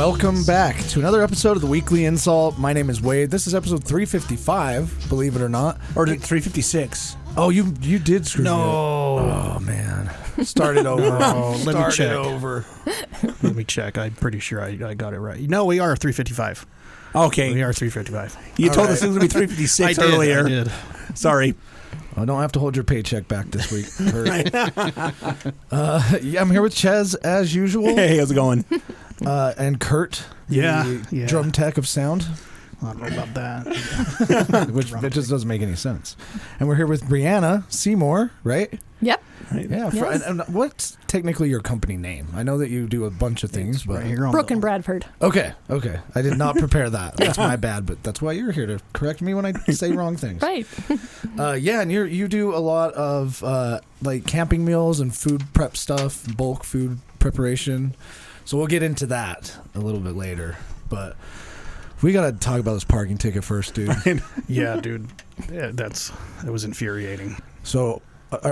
Welcome back to another episode of the Weekly InSalt. My name is Wade. This is episode 355, believe it or not. Or 356. Oh, you did screw me up. Oh, man. Start it over. Let me check. Over. Let me check. I'm pretty sure I got it right. No, we are 355. Okay. We are 355. You told us it was going to be 356 earlier. I did. Sorry. I don't have to hold your paycheck back this week. Yeah, I'm here with Ches as usual. Hey, how's it going? And Kurt, the drum tech of sound. I don't know about that. Which just doesn't make any sense. And we're here with Brianna Seymour, right? Yep. Yeah. Yes. And what's technically your company name? I know that you do a bunch of things, but Right here on Brooke and Bradford. Okay. I did not prepare that. That's my bad, but that's why you're here, to correct me when I say wrong things. Right. Yeah, and you do a lot of like camping meals and food prep stuff, bulk food preparation. So we'll get into that a little bit later, but we got to talk about this parking ticket first, dude. Yeah, dude. Yeah, that was infuriating. So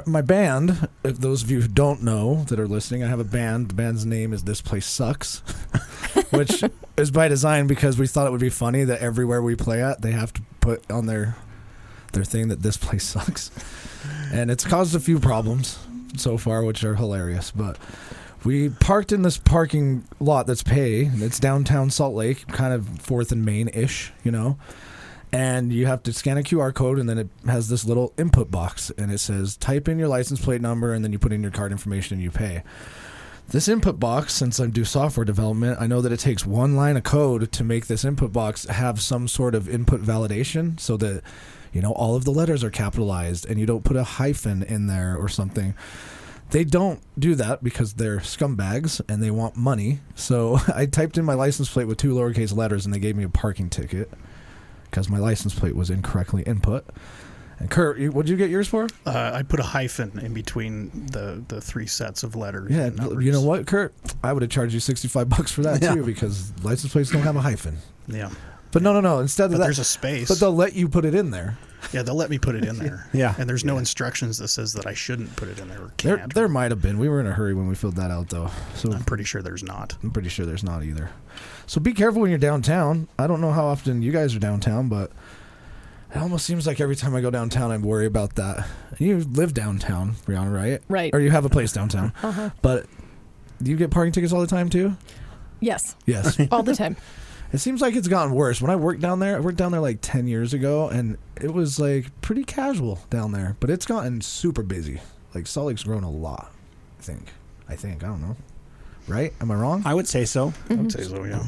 my band, if those of you who don't know that are listening, I have a band. The band's name is This Place Sucks, which is by design because we thought it would be funny that everywhere we play at, they have to put on their thing that this place sucks. And it's caused a few problems so far, which are hilarious, but we parked in this parking lot that's pay. It's downtown Salt Lake, kind of 4th and Main-ish, you know. And you have to scan a QR code, and then it has this little input box, and it says, type in your license plate number, and then you put in your card information and you pay. This input box, since I do software development, I know that it takes one line of code to make this input box have some sort of input validation so that, you know, all of the letters are capitalized and you don't put a hyphen in there or something. They don't do that because they're scumbags and they want money. So I typed in my license plate with 2 lowercase letters and they gave me a parking ticket because my license plate was incorrectly input. And Kurt, what did you get yours for? I put a hyphen in between the 3 sets of letters. Yeah, and numbers. you know what, Kurt? I would have charged you $65 for that too because license plates don't have a hyphen. Yeah. But no. Instead of that, there's a space. But they'll let you put it in there. Yeah, they'll let me put it in there. Yeah. And there's no instructions that says that I shouldn't put it in there or can't. There might have been. We were in a hurry when we filled that out, though. So I'm pretty sure there's not. I'm pretty sure there's not either. So be careful when you're downtown. I don't know how often you guys are downtown, but it almost seems like every time I go downtown, I worry about that. You live downtown, Brianna, right? Right. Or you have a place downtown. Uh-huh. But do you get parking tickets all the time, too? Yes. Yes. All the time. It seems like it's gotten worse. When I worked down there like 10 years ago, and it was like pretty casual down there. But it's gotten super busy. Like Salt Lake's grown a lot, I think. I don't know. Right? Am I wrong? I would say so. I would say so, yeah.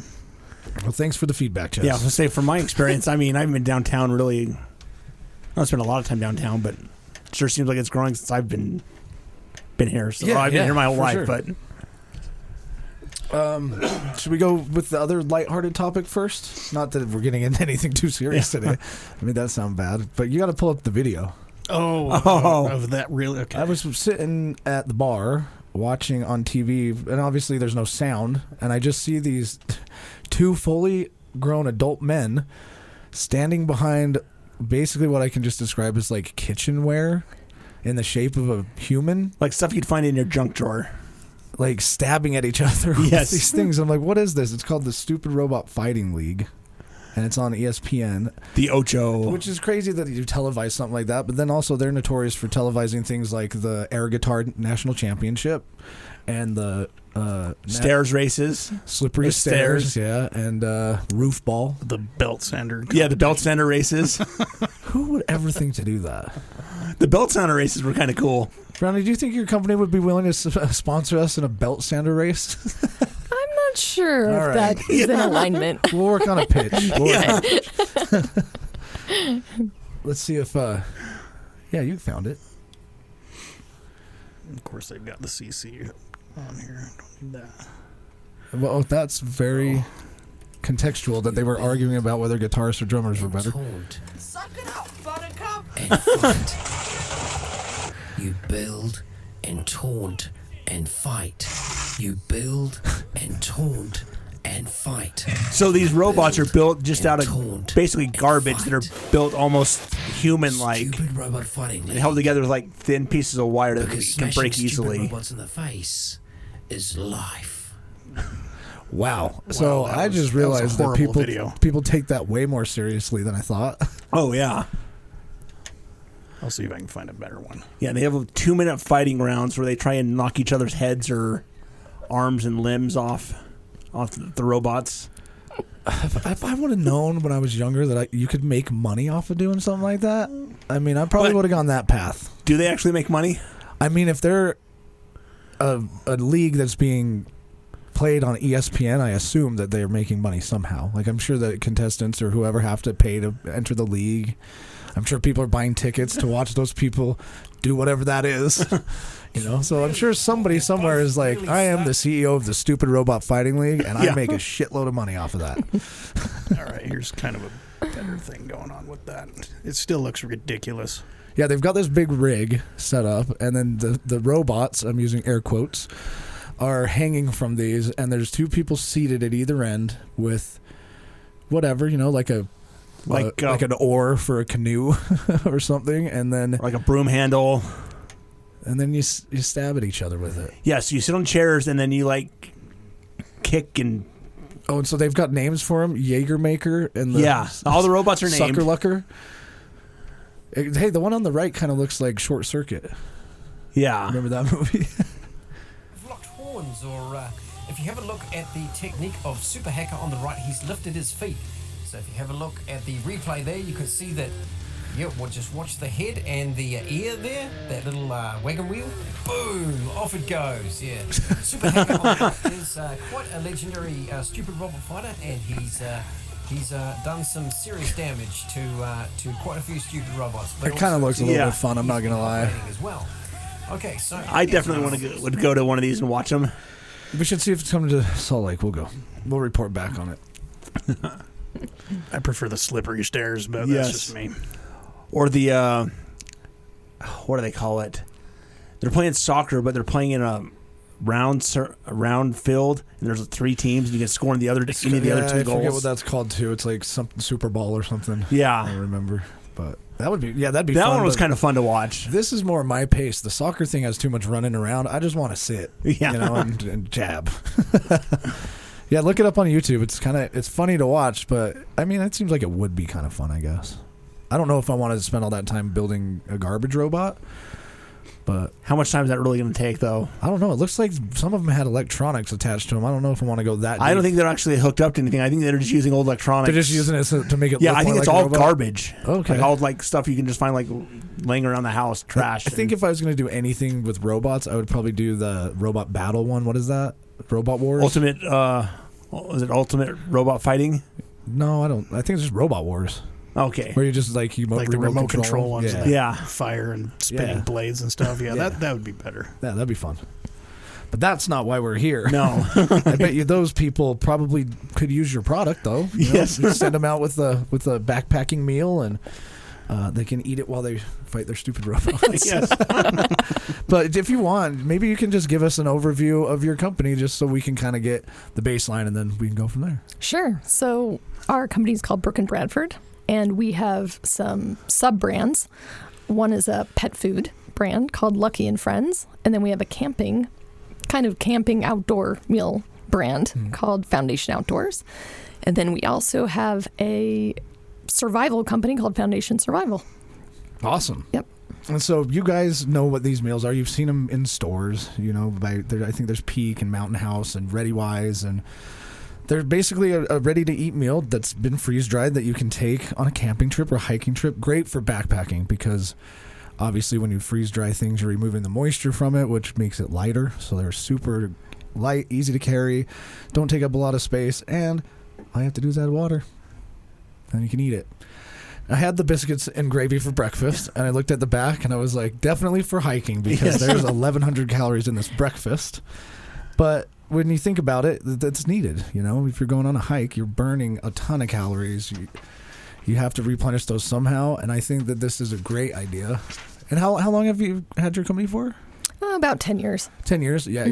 Well, thanks for the feedback, Chess. Yeah, I was going to say, from my experience, I mean, I haven't been downtown really. I don't spend a lot of time downtown, but it sure seems like it's growing since I've been here. So I've been here my whole life, sure. but. Should we go with the other lighthearted topic first? Not that we're getting into anything too serious today. I mean, that sounds bad. But you got to pull up the video. Of that really? Okay. I was sitting at the bar watching on TV, and obviously there's no sound, and I just see these 2 fully grown adult men standing behind basically what I can just describe as like kitchenware in the shape of a human. Like stuff you'd find in your junk drawer. Like stabbing at each other with these things. I'm like, what is this? It's called the Stupid Robot Fighting League, and it's on ESPN. The Ocho. Which is crazy that you televise something like that, but then also they're notorious for televising things like the air guitar national championship and the stairs races. Slippery stairs, yeah, and roof ball. The belt sander. Yeah, the belt sander races. Who would ever think to do that? The belt sander races were kind of cool. Brownie, do you think your company would be willing to sponsor us in a belt sander race? I'm not sure All if right. that is in alignment. We'll work on a pitch. Let's see if... yeah, you found it. Of course, they've got the CC on here. Don't need that. Well, that's very contextual that they were arguing about whether guitarists or drummers were better. Suck it up, buttercup. And fight. You build and taunt and fight. You build and taunt and fight. So these robots are built just out of basically garbage that are built almost human-like. Stupid robot fighting league. And held together with like thin pieces of wire that Because can break smashing easily. stupid robots in the face is life. Wow. So that I was- just that was a realized that horrible video. people take that way more seriously than I thought. Oh, yeah. I'll see if I can find a better one. Yeah, they have 2-minute fighting rounds where they try and knock each other's heads or arms and limbs off the robots. If I would have known when I was younger that you could make money off of doing something like that, I mean, I probably But- would have gone that path. Do they actually make money? I mean, if they're a league that's being played on ESPN, I assume that they're making money somehow. Like, I'm sure that contestants or whoever have to pay to enter the league. I'm sure people are buying tickets to watch those people do whatever that is. So I'm sure somebody somewhere is like, I am the CEO of the stupid robot fighting league, and I make a shitload of money off of that. All right, here's kind of a better thing going on with that. It still looks ridiculous. Yeah, they've got this big rig set up, and then the robots, I'm using air quotes, are hanging from these, and there's 2 people seated at either end with whatever, like like an oar for a canoe or something, and then Like a broom handle? you stab at each other with it. Yeah, so you sit on chairs and then you kick and... Oh, and so they've got names for him, Jägermaker and all the robots are named. Sucker Lucker. Hey, the one on the right kind of looks like Short Circuit. Yeah. Remember that movie? Locked horns, or if you have a look at the technique of Super Hacker on the right, he's lifted his feet. So if you have a look at the replay there, you can see that, we'll just watch the head and the ear there, that little wagon wheel. Boom, off it goes, yeah. Super Hacker on the right is quite a legendary stupid robot fighter, and he's done some serious damage to quite a few stupid robots. But It kind of also looks a little Yeah. bit fun, I'm not going to lie. as well. Okay, so I definitely would go to one of these and watch them. We should see if it's coming to Salt Lake. We'll go. We'll report back on it. I prefer the slippery stairs, but Yes. that's just me. Or the... what do they call it? They're playing soccer, but they're playing in a round field, and there's 3 teams, and you can score in any of the other 2 I goals. forget what that's called too. It's like something Super Bowl or something. I Yeah. don't remember, but that'd be That fun, one was but kind of fun to watch. This is more my pace. The soccer thing has too much running around. I just want to sit, Yeah. and jab. Yeah, look it up on YouTube. It's funny to watch, but I mean, it seems like it would be kind of fun, I guess. I don't know if I wanted to spend all that time building a garbage robot, but How much time is that really going to take, though? I don't know. It looks like some of them had electronics attached to them. I don't know if I want to go that deep. I don't think they're actually hooked up to anything. I think they're just using old electronics. They're just using it to make it Yeah, look I think more it's like a all robot. garbage. Okay. Like all stuff you can just find laying around the house, trash. I think if I was going to do anything with robots, I would probably do the robot battle one. What is that? Robot Wars? Ultimate, is it Ultimate Robot Fighting? No, I don't. I think it's just Robot Wars, Okay. where you just like Like the remote control ones. Yeah. that Yeah. fire and spinning Yeah. blades and stuff. Yeah, Yeah. that would be better. Yeah, that'd be fun. But that's not why we're here. No. I bet you those people probably could use your product though. You know? Yes. You send them out with a backpacking meal, and they can eat it while they fight their stupid robots. Yes. But if you want, maybe you can just give us an overview of your company, just so we can kind of get the baseline, and then we can go from there. Sure. So our company is called Brooke Bradford, and we have some sub-brands. One is a pet food brand called Lucky and Friends, and then we have a camping outdoor meal brand called Foundation Outdoors. And then we also have a survival company called Foundation Survival. Awesome. Yep. And so you guys know what these meals are. You've seen them in stores, I think there's Peak and Mountain House and ReadyWise, and they're basically a ready-to-eat meal that's been freeze-dried that you can take on a camping trip or hiking trip. Great for backpacking because obviously when you freeze-dry things, you're removing the moisture from it, which makes it lighter. So they're super light, easy to carry, don't take up a lot of space, and all you have to do is add water, and you can eat it. I had the biscuits and gravy for breakfast, and I looked at the back, and I was like, definitely for hiking, because there's 1,100 calories in this breakfast. But when you think about it, that's needed. If you're going on a hike, you're burning a ton of calories. You have to replenish those somehow, and I think that this is a great idea. And how long have you had your company for? About 10 years. 10 years? Yeah.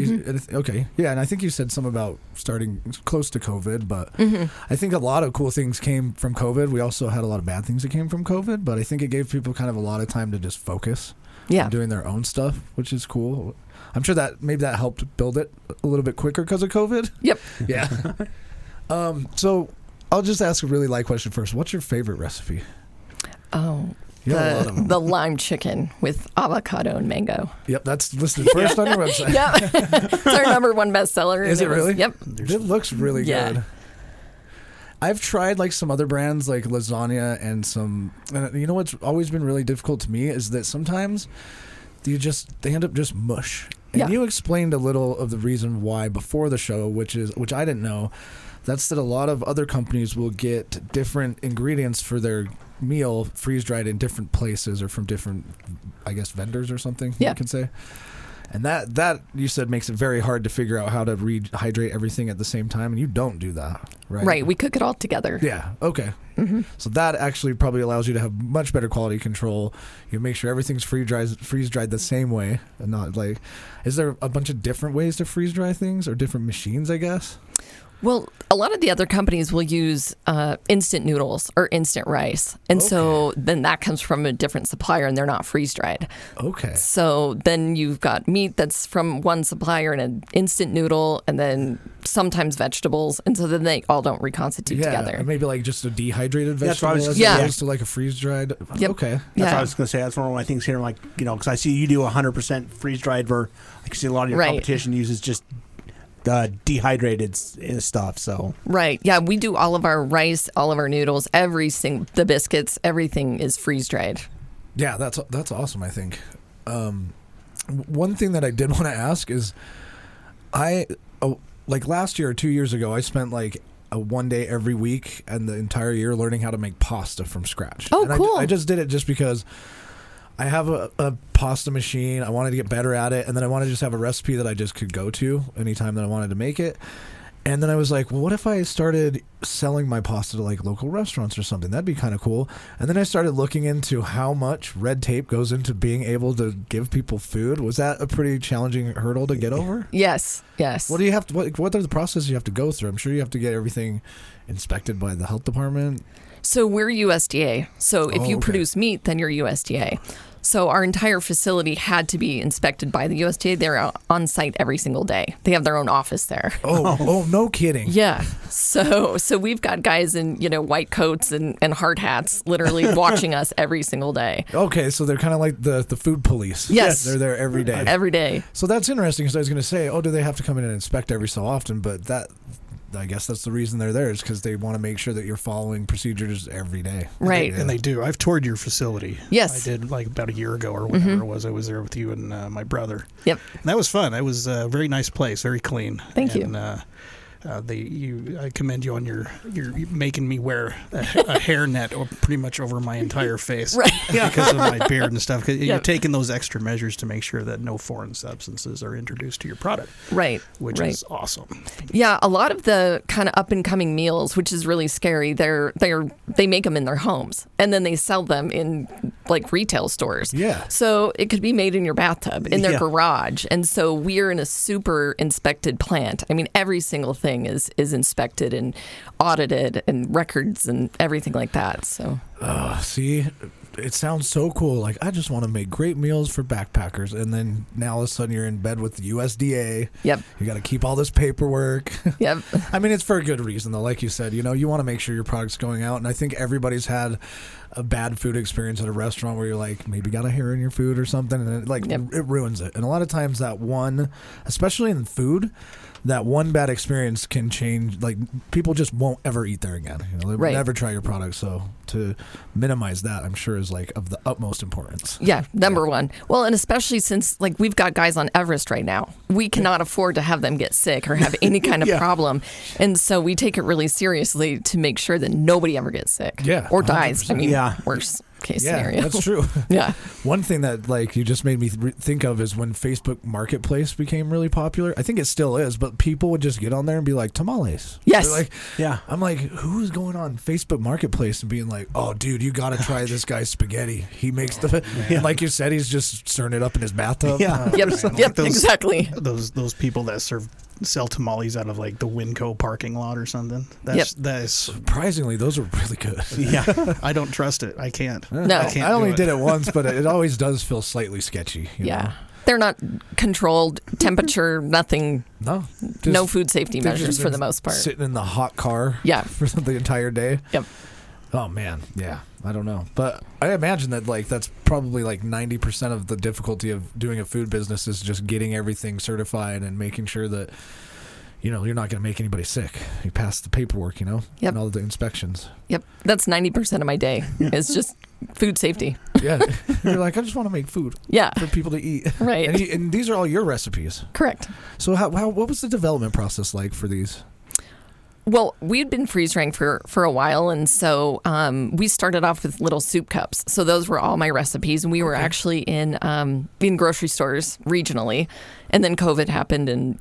Okay. Yeah, and I think you said some about starting close to COVID, but I think a lot of cool things came from COVID. We also had a lot of bad things that came from COVID, but I think it gave people kind of a lot of time to just focus Yeah. doing their own stuff, which is cool. I'm sure that maybe that helped build it a little bit quicker because of COVID. Yep. Yeah. So I'll just ask a really light question first. What's your favorite recipe? Oh, You have a lot of them. the lime chicken with avocado and mango. Yep, that's listed first on your website. Yep. It's our #1 bestseller. Is and it really? Yep. It looks really Yeah. good. I've tried like some other brands like lasagna and some. And you know what's always been really difficult to me is that sometimes they end up just mush. And Yeah. you explained a little of the reason why before the show, which I didn't know. That's that a lot of other companies will get different ingredients for their meal freeze dried in different places or from different, I guess, vendors or something. Yeah. You can say. And that you said makes it very hard to figure out how to rehydrate everything at the same time, and you don't do that, right? Right. We cook it all together. Yeah. Okay. Mm-hmm. So that actually probably allows you to have much better quality control. You make sure everything's freeze dried the same way, and not like. Is there a bunch of different ways to freeze dry things or different machines? I guess. Well, a lot of the other companies will use instant noodles or instant rice. And so then that comes from a different supplier and they're not freeze dried. Okay. So then you've got meat that's from one supplier and an instant noodle and then sometimes vegetables. And so then they all don't reconstitute together. And maybe like just a dehydrated That's what I vegetable was as gonna say. opposed to like a freeze dried. Yep. Okay. That's Yeah. what I was going to say. That's one of my things here. Like, because I see you do 100% freeze dried, like you see a lot of your Right. competition uses just dehydrated stuff. So Right. Yeah. We do all of our rice, all of our noodles, the biscuits, everything is freeze dried. Yeah, that's awesome. I think. One thing that I did want to ask is, like last year or 2 years ago, I spent like a 1 day every week and the entire year learning how to make pasta from scratch. Oh, and cool. I just did it just because I have a pasta machine. I wanted to get better at it, and then I wanted to just have a recipe that I just could go to anytime that I wanted to make it. And then I was like, well, what if I started selling my pasta to like local restaurants or something? That'd be kind of cool. And then I started looking into how much red tape goes into being able to give people food. Was that a pretty challenging hurdle to get over? Yes. Yes. What do you have to, what are the processes you have to go through? I'm sure you have to get everything inspected by the health department. So we're USDA. So if you okay. produce meat, then you're USDA. So our entire facility had to be inspected by the USDA. They're on site every single day. They have their own office there. Oh, no kidding. Yeah. So we've got guys in, white coats and hard hats literally watching us every single day. Okay, so they're kind of like the food police. Yes. They're there every day. Every day. So that's interesting because I was going to say, do they have to come in and inspect every so often? But I guess that's the reason they're there is because they want to make sure that you're following procedures every day. Right. And they do. I've toured your facility. Yes. I did like about a year ago or whatever it was. I was there with you and my brother. Yep. And that was fun. It was a very nice place, very clean. Thank you. I commend you on you're making me wear a hairnet pretty much over my entire face, Right. because of my beard and stuff. 'Cause you're Yep. taking those extra measures to make sure that no foreign substances are introduced to your product, Right. which right. is awesome. Yeah, a lot of the kind of up and coming meals, which is really scary, they make them in their homes and then they sell them in like retail stores. Yeah. So it could be made in your bathtub, in their Yeah. garage. And so we're in a super inspected plant. I mean, every single thing is inspected and audited and records and everything like that. So See, it sounds so cool. Like, I just want to make great meals for backpackers. And then now all of a sudden you're in bed with the USDA. Yep. You got to keep all this paperwork. Yep. I mean, it's for a good reason, though. Like you said, you want to make sure your product's going out. And I think everybody's had a bad food experience at a restaurant where you're like, maybe got a hair in your food or something. And it ruins it. And a lot of times that one, especially in food, that one bad experience can change. Like, people just won't ever eat there again. They'll Right. never try your product. So to minimize that, I'm sure is like of the utmost importance. Yeah, number one. Well, and especially since like we've got guys on Everest right now. We cannot afford to have them get sick or have any kind of problem. And so we take it really seriously to make sure that nobody ever gets sick. Yeah, Or dies. I 100%. mean, Yeah. worst case Yeah, scenario. that's true. Yeah. One thing that like you just made me think of is when Facebook Marketplace became really popular. I think it still is, but people would just get on there and be like, tamales. Yes. They're like, yeah. I'm like, who's going on Facebook Marketplace and being like, oh, dude, you got to try this guy's spaghetti. He makes and like you said, he's just stirring it up in his bathtub. Yeah. Yep. Like Yep. those- Exactly. Those people that serve sell tamales out of like the Winco parking lot or something. That is Surprisingly, those are really good. Yeah. I don't trust it. I can't. No. I can't I only do did it once, but it always does feel slightly sketchy. You know? They're not controlled temperature, nothing, No. no food safety they've measures just for been the most part. Sitting in the hot car Yeah. for the entire day. Yep. Oh, man. Yeah. I don't know. But I imagine that, like, that's probably like 90% of the difficulty of doing a food business is just getting everything certified and making sure that, you know, you're not going to make anybody sick. You pass the paperwork, you know, Yep. and all the inspections. Yep. That's 90% of my day is just food safety. Yeah. You're like, I just want to make food Yeah. for people to eat. Right. And these are all your recipes. Correct. So what was the development process like for these? Well, we'd been freeze drying for a while, and so we started off with little soup cups. So those were all my recipes, and we were actually in grocery stores regionally. And then COVID happened, and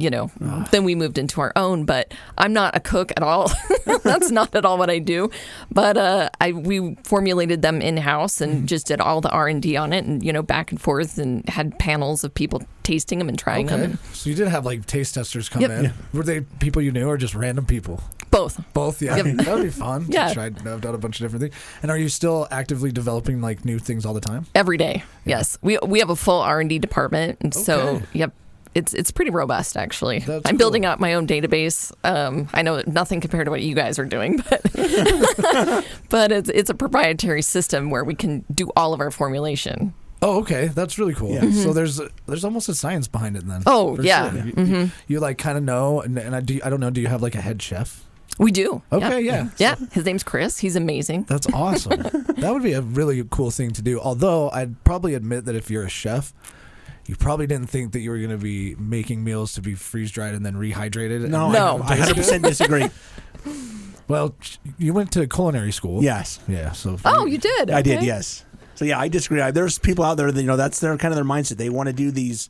then we moved into our own. But I'm not a cook at all. That's not at all what I do. But we formulated them in house and just did all the R&D on it, and back and forth, and had panels of people tasting them and trying them. And So you did have like taste testers come Yep. in. Yeah. Were they people you knew or just random people? both. Both, yeah. Yep. That would be fun. Yeah. I've done a bunch of different things. And are you still actively developing like new things all the time? Every day, yes. We have a full R&D department, and so Okay. yep, it's pretty robust actually. That's I'm building cool. out my own database. I know nothing compared to what you guys are doing, but but it's a proprietary system where we can do all of our formulation. Oh, okay. That's really cool. Yeah. So there's almost a science behind it then. Oh, For yeah. sure. You like kind of know, and I don't know. Do you have like a head chef? We do. Okay, yeah. Yeah. His name's Chris. He's amazing. That's awesome. That would be a really cool thing to do. Although I'd probably admit that if you're a chef, you probably didn't think that you were going to be making meals to be freeze dried and then rehydrated. No. I 100% disagree. Well, you went to culinary school. Yes, Yeah. So. Oh, you did. I did. Okay. Yes. So yeah, I disagree. There's people out there that that's their kind of their mindset. They want to do these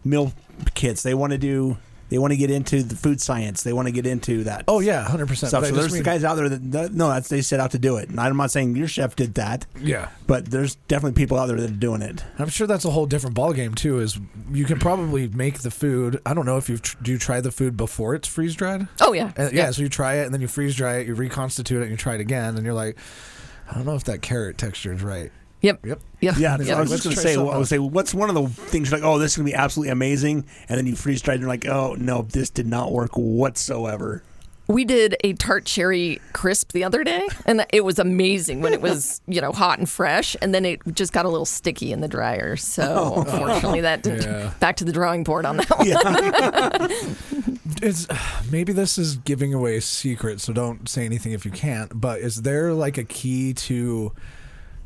meal kits. They want to get into the food science. They want to get into that. Oh yeah, 100%. Stuff. So there's the guys out there that they set out to do it. And I'm not saying your chef did that, Yeah. but there's definitely people out there that are doing it. I'm sure that's a whole different ballgame too. Is you can probably make the food. I don't know if do you try the food before it's freeze dried? Oh yeah. Yeah. So you try it and then you freeze dry it, you reconstitute it, and you try it again, and you're like, I don't know if that carrot texture is right. Yep. Yep. Yep. Yeah, Yeah, I was let's just going to try say, something I would say, what's one of the things you're like, oh, this is going to be absolutely amazing, and then you freeze dried and you're like, oh no, this did not work whatsoever. We did a tart cherry crisp the other day, and it was amazing when it was, hot and fresh, and then it just got a little sticky in the dryer. So unfortunately, that didn't. Yeah. Back to the drawing board on that one. It's maybe this is giving away a secret, so don't say anything if you can't. But is there like a key to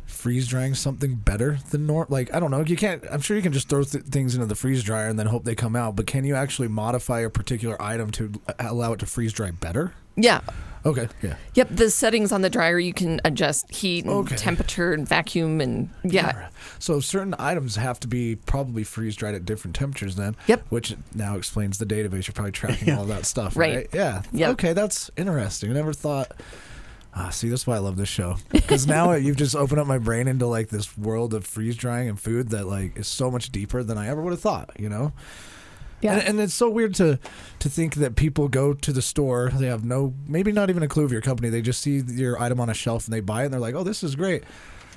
freeze drying something better than normal? Like, I don't know. You can't. I'm sure you can just throw things into the freeze dryer and then hope they come out. But can you actually modify a particular item to allow it to freeze dry better? Yeah. Okay. Yeah. Yep. The settings on the dryer, you can adjust heat and Okay. temperature and vacuum and yeah. So certain items have to be probably freeze dried at different temperatures then. Yep. Which now explains the database. You're probably tracking all that stuff, Right. right? Yeah. Yep. Okay, that's interesting. I never thought. See, that's why I love this show, because now you've just opened up my brain into like this world of freeze drying and food that like is so much deeper than I ever would have thought. Yeah. And it's so weird to think that people go to the store, they have maybe not even a clue of your company. They just see your item on a shelf and they buy it and they're like, oh, this is great.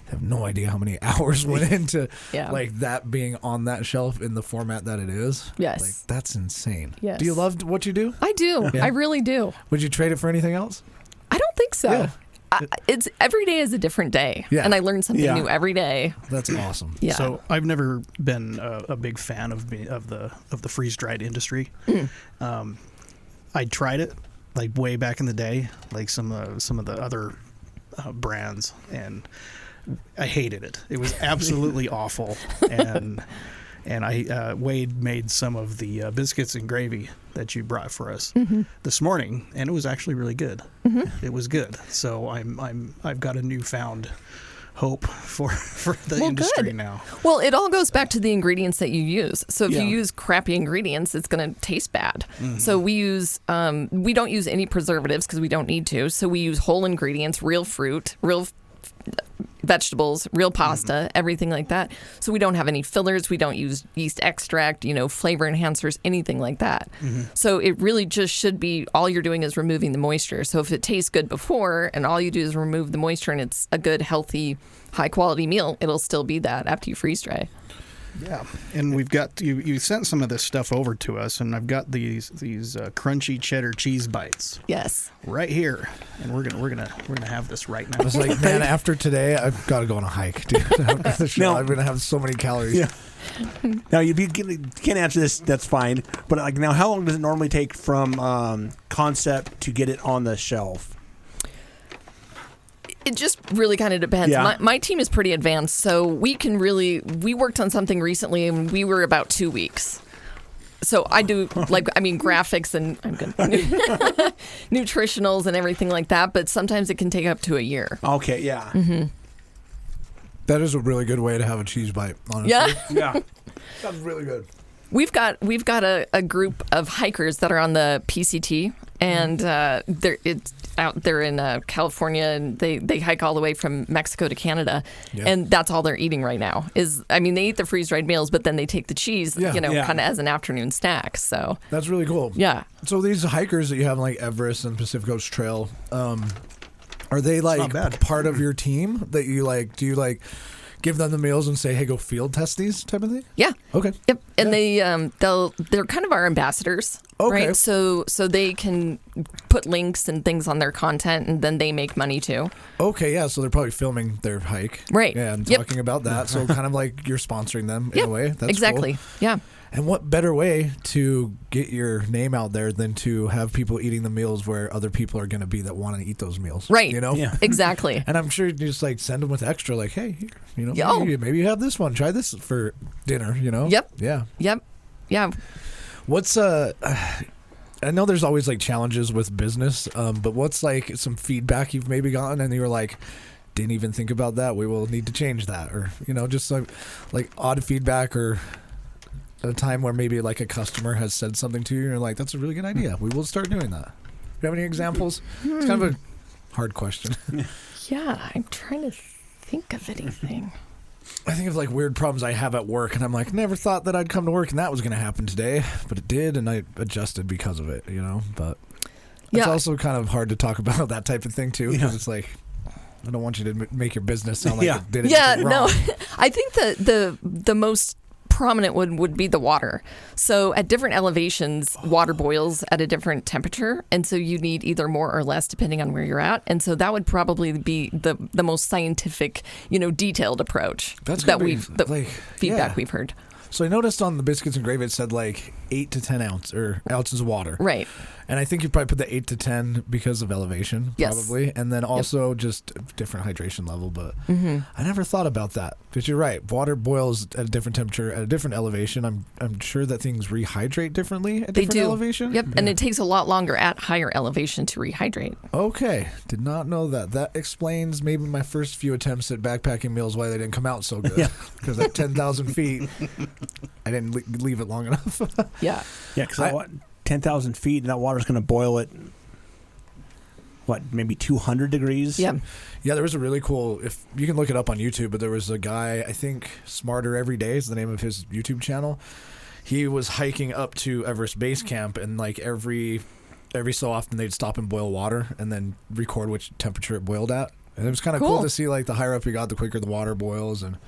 They have no idea how many hours went into Yeah. like that being on that shelf in the format that it is. Yes. Like, that's insane. Yes. Do you love what you do? I do. Yeah. I really do. Would you trade it for anything else? I don't think so. Yeah. It's every day is a different day. Yeah. And I learn something Yeah. new every day. That's awesome. Yeah. So I've never been a big fan of the freeze dried industry. I tried it like way back in the day, like some of the other brands, and I hated it. It was absolutely awful. And Wade made some of the biscuits and gravy that you brought for us this morning, and it was actually really good. It was good. So I've got a newfound hope for the industry good. now. Well, it all goes back to the ingredients that you use. So if Yeah. you use crappy ingredients, it's going to taste bad. So we don't use any preservatives because we don't need to. So we use whole ingredients, real fruit, real vegetables, real pasta, everything like that. So we don't have any fillers. We don't use yeast extract, flavor enhancers, anything like that. So it really just should be all you're doing is removing the moisture. So if it tastes good before and all you do is remove the moisture and it's a good, healthy, high quality meal, it'll still be that after you freeze dry. Yeah, and we've got you sent some of this stuff over to us, and I've got these crunchy cheddar cheese bites Yes. right here, and we're gonna have this right now. I was like, man, after today, I've got to go on a hike, dude. After the show, No. I'm gonna have so many calories. Yeah. Now you can't answer this. That's fine. But like now, how long does it normally take from concept to get it on the shelf? It just really kind of depends. Yeah. My team is pretty advanced, so we worked on something recently and we were about 2 weeks. So I do graphics and nutritionals and everything like that, but sometimes it can take up to a year. Okay, yeah. That is a really good way to have a cheese bite, honestly. Yeah. Yeah. Sounds really good. We've got a group of hikers that are on the PCT, and they're in California, and they hike all the way from Mexico to Canada, and that's all they're eating right now. They eat the freeze dried meals, but then they take the cheese, kind of as an afternoon snack. So That's really cool. yeah. So these hikers that you have like Everest and Pacific Coast Trail, are they not like bad. part of your team that you like? Do you like give them the meals and say, "Hey, go field test these" type of thing? Yeah. Okay. Yep. And they're kind of our ambassadors, Okay. right? So they can put links and things on their content, and then they make money too. Okay, yeah. So they're probably filming their hike, Right. Yeah, and Yep. talking about that. So kind of like you're sponsoring them in Yep. a way. That's exactly. cool. Yeah. And what better way to get your name out there than to have people eating the meals where other people are going to be that want to eat those meals, Right. Yeah. Exactly. And I'm sure you just like send them with extra, like, hey, here, Yeah. Oh. maybe you have this one. Try this for dinner. Yep. Yeah. Yep. Yeah. What's I know there's always like challenges with business, but what's like some feedback you've maybe gotten and you were like, didn't even think about that. We will need to change that, or just like odd feedback or at a time where maybe like a customer has said something to you and you're like, that's a really good idea. We will start doing that. Do you have any examples? It's kind of a hard question. Yeah. I'm trying to think of anything. I think of like weird problems I have at work, and I'm like, never thought that I'd come to work and that was going to happen today, but it did, and I adjusted because of it, But it's also kind of hard to talk about that type of thing too, because it's like, I don't want you to make your business sound like it did anything wrong. I think the most prominent one would be the water. So at different elevations, water boils at a different temperature, and so you need either more or less depending on where you're at. And so that would probably be the most scientific, detailed approach feedback we've heard. So I noticed on the biscuits and gravy it said like 8 to 10 ounces of water. Right. And I think you probably put the 8 to 10 because of elevation, Yes. probably, and then also just a different hydration level. But I never thought about that. Because you're right, water boils at a different temperature at a different elevation. I'm sure that things rehydrate differently at different elevation. Yep, and it takes a lot longer at higher elevation to rehydrate. Okay, did not know that. That explains maybe my first few attempts at backpacking meals why they didn't come out so good. Because at 10,000 feet, I didn't leave it long enough. Yeah. Yeah, because 10,000 feet, and that water's going to boil at, maybe 200 degrees? Yeah. Yeah, there was a really cool, if you can look it up on YouTube, but there was a guy, I think Smarter Every Day is the name of his YouTube channel. He was hiking up to Everest Base Camp, and like every so often they'd stop and boil water and then record which temperature it boiled at. And it was kind of cool to see, like, the higher up you got, the quicker the water boils, and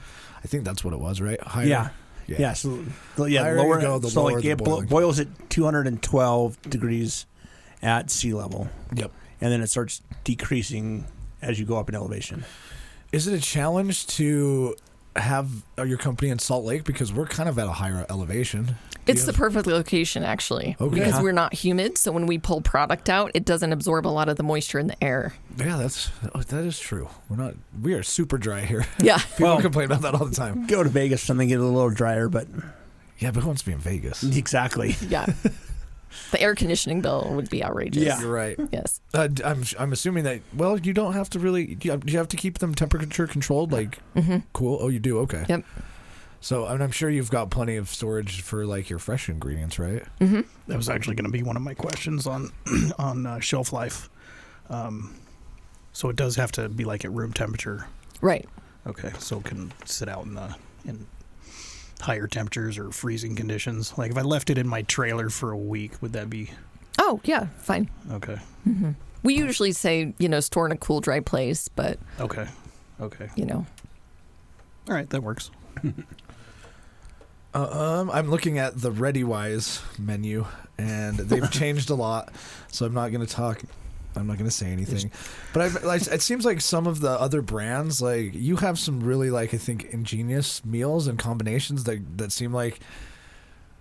I think that's what it was, right? Higher. Yeah. Yeah, Higher lower. you go, the so lower like the it boiling. boils at 212 degrees at sea level. Yep. And then it starts decreasing as you go up in elevation. Is it a challenge to have your company in Salt Lake, because we're kind of at a higher elevation? It's the perfect location, actually, Okay. because we're not humid. So when we pull product out, it doesn't absorb a lot of the moisture in the air. Yeah, that is true. We are super dry here. Yeah. People complain about that all the time. Go to Vegas, something get a little drier, but Yeah, but who wants to be in Vegas? exactly. Yeah. The air conditioning bill would be outrageous. Yeah. You're right. Yes. I'm assuming that, well, you don't have to really, do you have to keep them temperature controlled? Like, cool. Oh, you do? Okay. Yep. So I'm sure you've got plenty of storage for like your fresh ingredients, right? Mm-hmm. That was actually going to be one of my questions on shelf life. So it does have to be like at room temperature. Right. Okay, so it can sit out in higher temperatures or freezing conditions. Like if I left it in my trailer for a week, would that be Oh, yeah, fine. okay? We usually say, store in a cool, dry place, but, Okay. you know. All right, that works. I'm looking at the ReadyWise menu, and they've changed a lot, so I'm not going to say anything. But it seems like some of the other brands, like, you have some really, like, I think, ingenious meals and combinations that seem like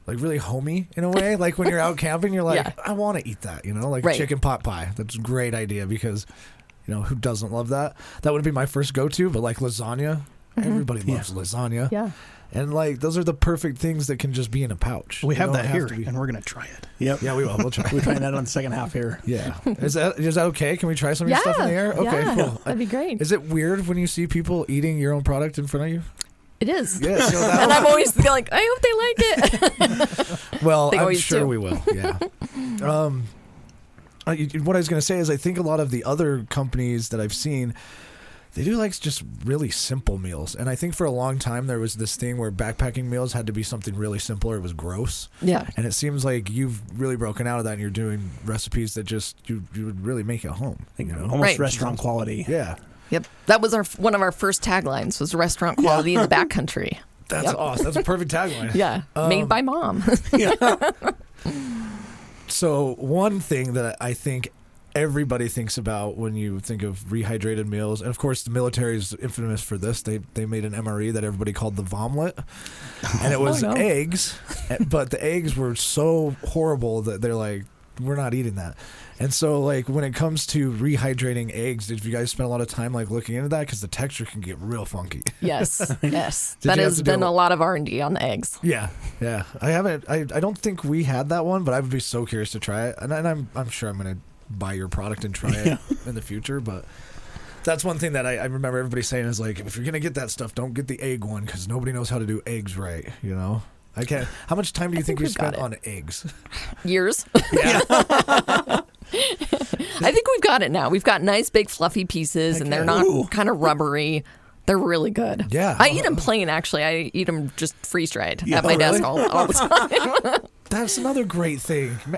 really homey in a way. Like, when you're out camping, you're like, Yeah. I want to eat that, like Right. a chicken pot pie. That's a great idea because, who doesn't love that? That would be my first go-to, but, like, lasagna, everybody loves lasagna. Yeah. And, like, those are the perfect things that can just be in a pouch. We They have don't that here, to be- and we're gonna try it. Yep. Yeah, we will. We'll try. We're trying that on the second half here. Yeah. Is that okay? Can we try some of Yeah. your stuff in the air? Okay, yeah, cool. That'd be great. Is it weird when you see people eating your own product in front of you? It is. Yeah. So that And I'm always like, I hope they like it. well, They I'm always sure do. we will. Yeah. What I was going to say is I think a lot of the other companies that I've seen, they do like just really simple meals. And I think for a long time there was this thing where backpacking meals had to be something really simple or it was gross. Yeah. And it seems like you've really broken out of that and you're doing recipes that just you would really make at home. Almost Right. restaurant quality. Yeah. Yep. That was one of our first taglines was restaurant quality in the backcountry. That's Yep. awesome. That's a perfect tagline. Yeah. Made by mom. So one thing that I think everybody thinks about when you think of rehydrated meals, and of course the military is infamous for this. They made an MRE that everybody called the vomlet, and it was Oh, no. eggs, but the eggs were so horrible that they're like, we're not eating that. And so, like, when it comes to rehydrating eggs, did you guys spend a lot of time like looking into that? Because the texture can get real funky. Yes. Yes. Did That you have has to do been a- a lot of R&D on the eggs. Yeah. I haven't. I don't think we had that one, but I would be so curious to try it, and I'm sure I'm gonna buy your product and try it in the future. But that's one thing that I remember everybody saying is like, if you're gonna get that stuff, don't get the egg one because nobody knows how to do eggs right. I can't. How much time do you think we we've got spent it. on eggs? Years. Yeah. I think we've got it now. We've got nice big fluffy pieces, and they're not Ooh. kind of rubbery. They're really good. Yeah. I eat them plain, actually. I eat them just freeze dried Yeah. at my Oh, desk really? all the time. That's another great thing. Can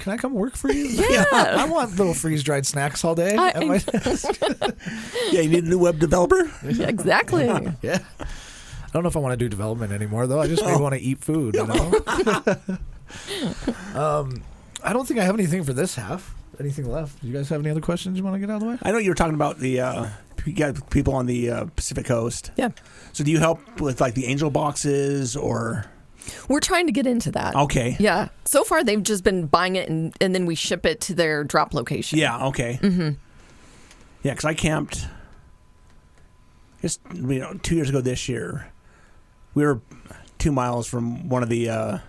I come work for you? Yeah. I want little freeze dried snacks all day. I- at my desk. Yeah, you need a new web developer? Yeah, exactly. Yeah. I don't know if I want to do development anymore, though. I just maybe want to eat food, I don't think I have anything for this half. Anything left? Do you guys have any other questions you want to get out of the way? I know you were talking about the you got people on the Pacific Coast. Yeah. So do you help with like the angel boxes or? We're trying to get into that. Okay. Yeah. So far, they've just been buying it, and then we ship it to their drop location. Yeah. Okay. Mm-hmm. Yeah, because I camped. Just 2 years ago this year, we were 2 miles from one of the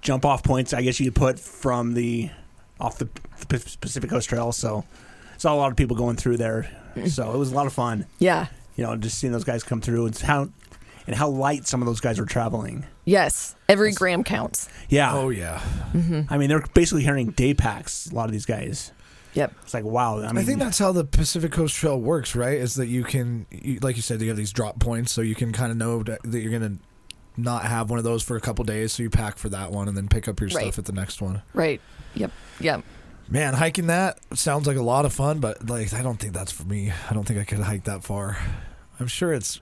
jump off points. I guess you could put from off the Pacific Coast Trail. So saw a lot of people going through there. So it was a lot of fun. Yeah. Just seeing those guys come through and how light some of those guys were traveling. Yes. Every gram counts. Yeah. Oh, yeah. I mean, they're basically carrying day packs. A lot of these guys. Yep. It's like, wow. I mean, I think that's how the Pacific Coast Trail works, right? Is that you can, like you said, you have these drop points, so you can kind of know that you're going to not have one of those for a couple days, so you pack for that one and then pick up your Right. stuff at the next one. Right. Yep. Yep. Man, hiking that sounds like a lot of fun, but like I don't think that's for me. I don't think I could hike that far. I'm sure it's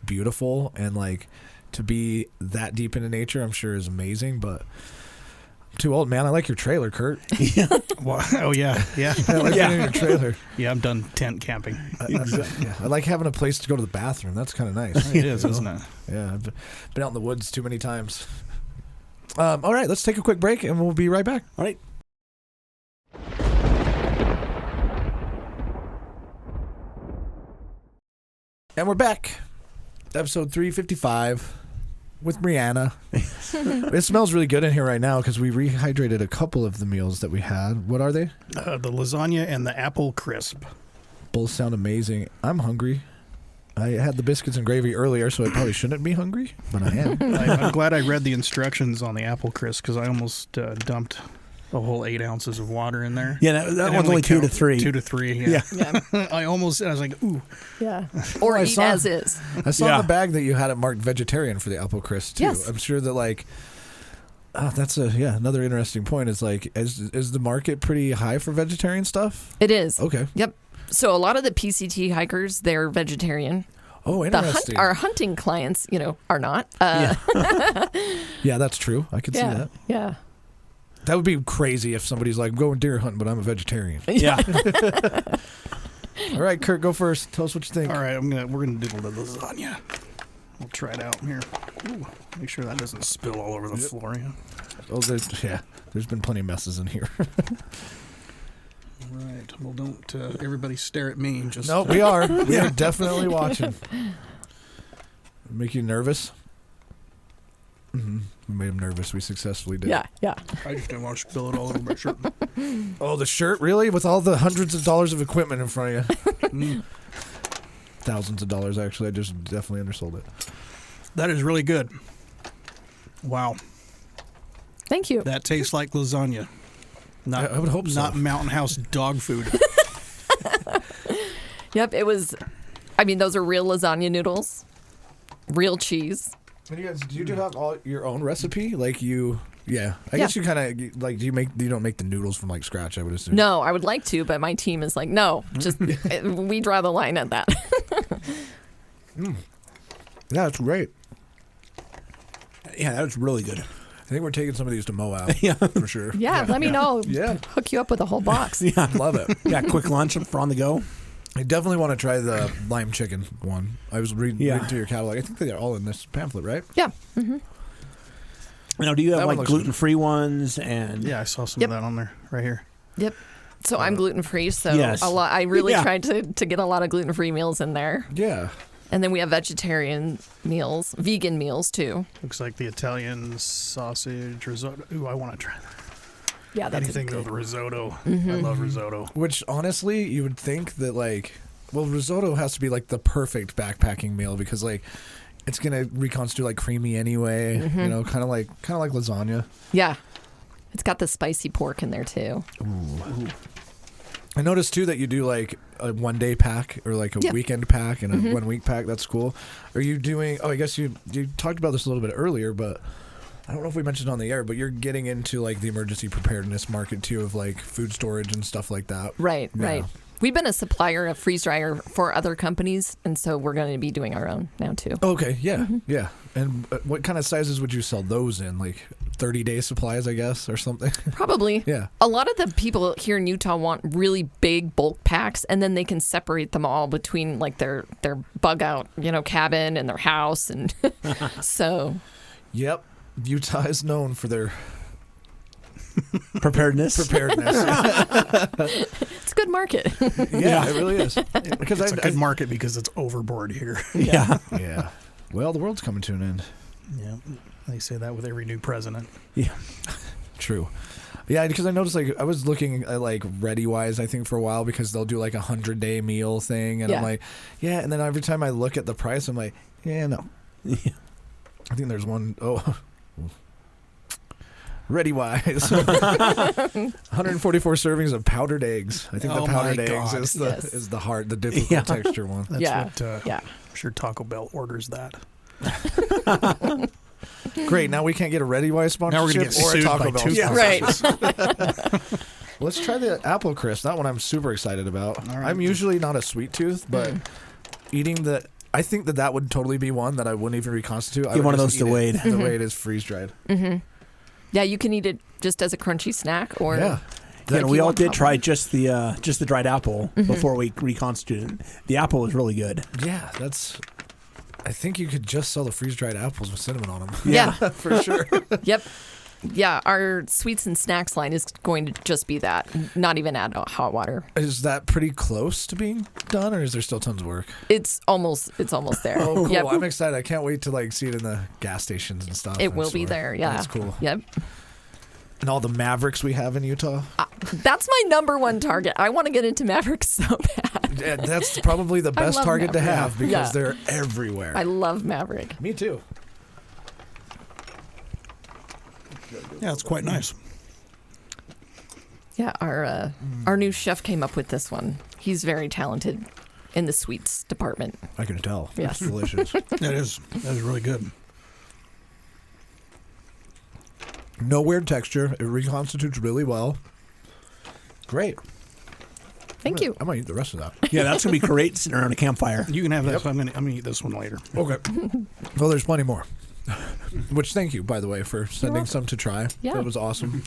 beautiful, and like to be that deep into nature, I'm sure is amazing, but I'm too old, man. I like your trailer, Kurt. Well, oh yeah. I like being in your trailer. Yeah, I'm done tent camping. Yeah, I like having a place to go to the bathroom. That's kind of nice. It is, isn't it? Yeah, I've been out in the woods too many times. All right, let's take a quick break, and we'll be right back. all right. And we're back. Episode 355 with Brianna. It smells really good in here right now because we rehydrated a couple of the meals that we had. What are they? The lasagna and the apple crisp. Both sound amazing. I'm hungry. I had the biscuits and gravy earlier, so I probably shouldn't be hungry, but I am. I'm glad I read the instructions on the apple crisp because I almost dumped a whole 8 ounces of water in there. Yeah, that And one's only 2 to 3. 2 to 3. Yeah. Yeah. I was like, ooh. Yeah. Or I eat saw- as is. I saw Yeah. in the bag that you had it marked vegetarian for the apple crisp too. Yes. I'm sure that like, that's another interesting point. Is like, is the market pretty high for vegetarian stuff? It is. Okay. Yep. So a lot of the PCT hikers, they're vegetarian. Oh, interesting. Our hunting clients, are not. Yeah, that's true. I could see Yeah. that. Yeah. That would be crazy if somebody's like, I'm going deer hunting, but I'm a vegetarian. Yeah. All right, Kurt, go first. Tell us what you think. All right, we're gonna do the lasagna. We'll try it out here. Ooh, make sure that doesn't spill all over the floor. Yeah. Oh, there's been plenty of messes in here. All right. Well, don't everybody stare at me. Just No, we are. We are definitely watching. Make you nervous? Mm-hmm. We made him nervous. We successfully did. Yeah. Yeah. I just didn't want to spill it all over my shirt. Oh, the shirt? Really? With all the hundreds of dollars of equipment in front of you? Thousands of dollars, actually. I just definitely undersold it. That is really good. Wow, Thank you. that tastes like lasagna. Not, I would hope so. Not Mountain House dog food. Yep. It was. I mean, those are real lasagna noodles, real cheese. And you guys, do you have all your own recipe? Like you, yeah. I guess you kind of like. You don't make the noodles from like scratch. I would assume. No, I would like to, but my team is like, no, just we draw the line at that. Yeah, that's great. Yeah, that was really good. I think we're taking some of these to Moab. Yeah. For sure. Yeah, let me know. Yeah. Hook you up with a whole box. Yeah. Love it. Yeah, quick lunch for on the go. I definitely want to try the lime chicken one. I was reading through your catalog. I think they're all in this pamphlet, right? Yeah. Mm-hmm. Now, do you have That one like looks gluten-free ones? And Yeah, I saw some Yep. of that on there right here. Yep. So I'm gluten free. So Yes. I really Yeah. tried to get a lot of gluten free meals in there. Yeah. And then we have vegetarian meals, vegan meals too. Looks like the Italian sausage risotto. Ooh, I want to try that. Yeah, that's Anything good. with risotto. I love risotto. Which honestly, you would think that like, well, risotto has to be like the perfect backpacking meal because like, it's gonna reconstitute like creamy anyway. You know, kind of like lasagna. Yeah. It's got the spicy pork in there too. Ooh. I noticed too that you do like a 1 day pack or like a Yeah. weekend pack and a 1 week pack. That's cool. Are you doing? Oh, I guess you talked about this a little bit earlier, but I don't know if we mentioned it on the air. But you're getting into like the emergency preparedness market too of like food storage and stuff like that. Right, Yeah. right. We've been a supplier of freeze dryer for other companies, and so we're going to be doing our own now too. Okay, yeah, yeah. And what kind of sizes would you sell those in? Like 30-day supplies, I guess, or something? Probably. Yeah. A lot of the people here in Utah want really big bulk packs, and then they can separate them all between like their bug out, cabin and their house, and so. Yep. Utah is known for their preparedness. It's a good market. Yeah, it really is. Because It's a good market because it's overboard here. Yeah. Yeah. Well, the world's coming to an end. Yeah, they say that with every new president. Yeah. True. Yeah, because I noticed like I was looking at like ReadyWise, I think, for a while because they'll do like a 100-day meal thing, and I'm like, yeah. And then every time I look at the price, I'm like, yeah, no. Yeah. I think there's one. Oh. ReadyWise. 144 servings of powdered eggs. I think the Oh powdered my eggs God. is the hard, the difficult texture one. That's Yeah. what. Yeah. I'm sure Taco Bell orders that. Great. Now we can't get a ReadyWise sponsorship Now we're gonna get or a sued Taco by Bell two sponsorship. Right. Let's try the apple crisp. That one I'm super excited about. All right. I'm usually not a sweet tooth, but eating the, I think that would totally be one that I wouldn't even reconstitute. I Get would one of just those to eat Wade. it the way it is freeze dried. Yeah, you can eat it just as a crunchy snack, or Yeah. Yeah, if we you all want did top try one. just the dried apple before we reconstituted it. The apple was really good. Yeah, that's. I think you could just sell the freeze dried apples with cinnamon on them. Yeah. For sure. Yep. Yeah, our sweets and snacks line is going to just be that, not even add hot water. Is that pretty close to being done, or is there still tons of work? It's almost there. Oh, cool! Yep. I'm excited. I can't wait to like see it in the gas stations and stuff. It and will be store. there. Yeah. That's cool. Yep. And all the Mavericks we have in Utah. That's my number one target. I want to get into Mavericks so bad. Yeah, that's probably the best love target to Maverick. have because Yeah. they're everywhere. I love Maverick. Me too. Yeah, it's quite nice. Yeah, our new chef came up with this one. He's very talented in the sweets department. I can tell. Yes. It's delicious. That is really good. No weird texture. It reconstitutes really well. Great. Thank you. I might eat the rest of that. Yeah, that's gonna be great sitting around a campfire. You can have that. So I'm gonna eat this one later. Okay. Well, there's plenty more. Which, thank you, by the way, for sending some to try. Yeah. That was awesome.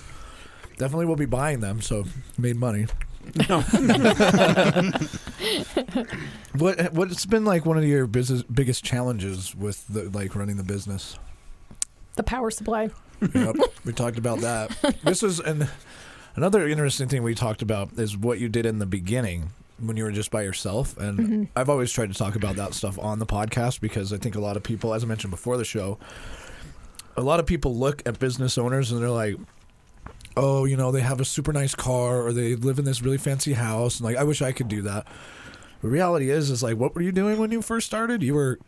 Definitely will be buying them, so made money. No. What's been like one of your biggest challenges with running the business? The power supply. Yep, we talked about that. This is another interesting thing we talked about is what you did in the beginning when you were just by yourself. And I've always tried to talk about that stuff on the podcast because I think a lot of people, as I mentioned before the show, a lot of people look at business owners and they're like, oh, they have a super nice car or they live in this really fancy house. And I wish I could do that. The reality is what were you doing when you first started? You were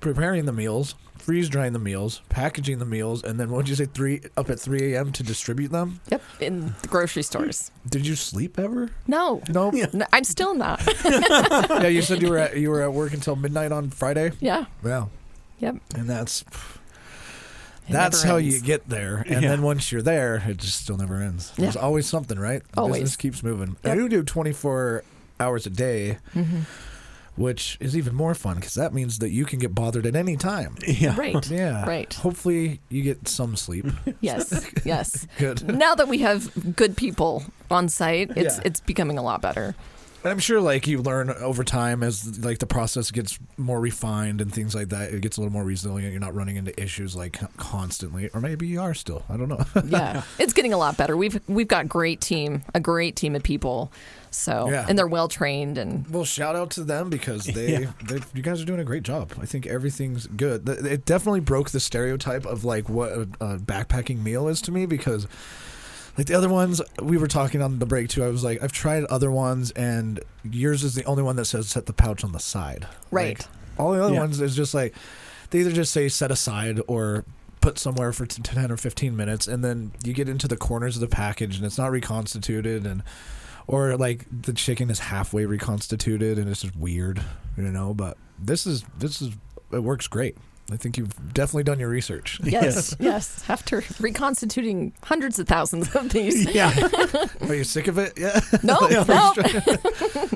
preparing the meals, freeze drying the meals, packaging the meals, and then what did you say, up at 3 a.m. to distribute them? Yep, in the grocery stores. Did you sleep ever? No. Nope. No, I'm still not. Yeah, you said you were at work until midnight on Friday? Yeah. Wow. Yep. And that's never how ends. you get there. And then once you're there, it just still never ends. Yeah. There's always something, right? The Always. business keeps moving. Yep. And you do 24 hours a day, which is even more fun because that means that you can get bothered at any time. Yeah. Right. Yeah. Right. Hopefully you get some sleep. Yes. Yes. Good. Now that we have good people on site, Yeah. it's becoming a lot better. And I'm sure you learn over time as the process gets more refined and things like that. It gets a little more resilient. You're not running into issues constantly, or maybe you are still. I don't know. Yeah. It's getting a lot better. We've got a great team of people. So, Yeah. and they're well trained and Well, shout out to them because you guys are doing a great job. I think everything's good. It definitely broke the stereotype of what a backpacking meal is to me because the other ones we were talking on the break too. I was like, I've tried other ones and yours is the only one that says set the pouch on the side. right. All the other ones is just they either just say set aside or put somewhere for 10 or 15 minutes, and then you get into the corners of the package and it's not reconstituted or the chicken is halfway reconstituted and it's just weird, but this is it works great. I think you've definitely done your research. Yes. Yes. After reconstituting hundreds of thousands of these. Yeah. Are you sick of it? Yeah. No. No.